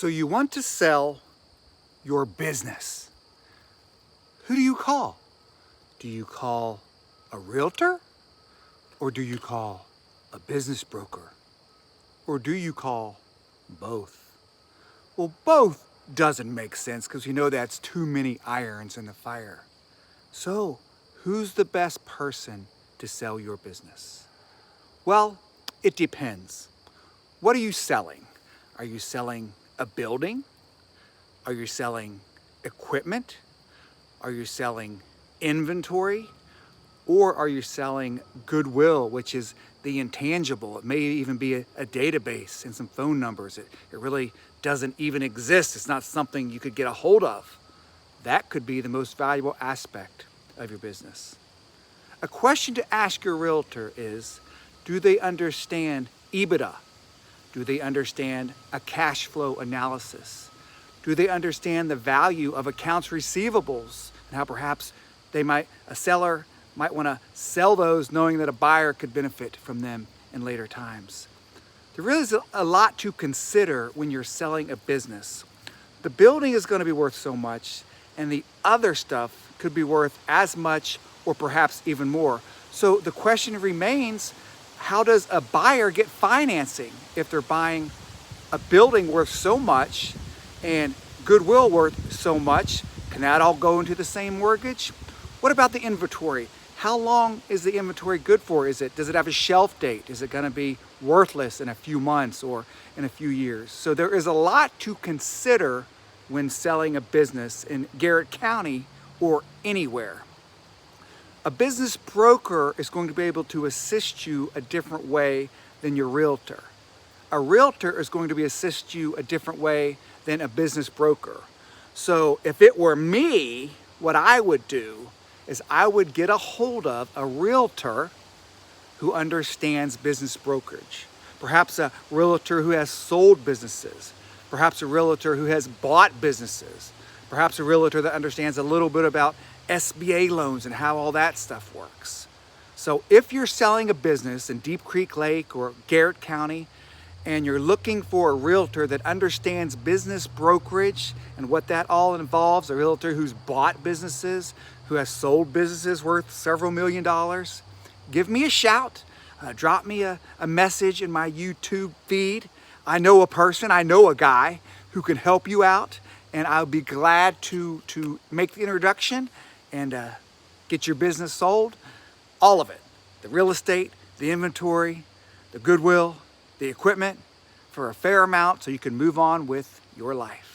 So you want to sell your business. Who do you call? Do you call a realtor? Or do you call a business broker? Or do you call both? Well, both doesn't make sense because you know that's too many irons in the fire. So, who's the best person to sell your business? Well, it depends. What are you selling? Are you selling a building? Are you selling equipment? Are you selling inventory? Or are you selling goodwill, which is the intangible? It may even be a database and some phone numbers. It really doesn't even exist. It's not something you could get a hold of. That could be the most valuable aspect of your business. A question to ask your realtor is, do they understand EBITDA? Do they understand a cash flow analysis? Do they understand the value of accounts receivables and how perhaps a seller might want to sell those knowing that a buyer could benefit from them in later times? There really is a lot to consider when you're selling a business. The building is going to be worth so much, and the other stuff could be worth as much or perhaps even more. So the question remains, how does a buyer get financing if they're buying a building worth so much and goodwill worth so much? Can that all go into the same mortgage? What about the inventory? How long is the inventory good for? Does it have a shelf date? Is it going to be worthless in a few months or in a few years? So there is a lot to consider when selling a business in Garrett County or anywhere. A business broker is going to be able to assist you a different way than your realtor. A realtor is going to assist you a different way than a business broker. So if it were me, what I would do is I would get a hold of a realtor who understands business brokerage. Perhaps a realtor who has sold businesses. Perhaps a realtor who has bought businesses. Perhaps a realtor that understands a little bit about SBA loans and how all that stuff works. So if you're selling a business in Deep Creek Lake or Garrett County, and you're looking for a realtor that understands business brokerage and what that all involves, a realtor who's bought businesses, who has sold businesses worth several $1 million, give me a shout. Drop me a message in my YouTube feed. I know a person, I know a guy who can help you out, and I'll be glad to make the introduction and get your business sold. All of it, the real estate, the inventory, the goodwill, the equipment, for a fair amount so you can move on with your life.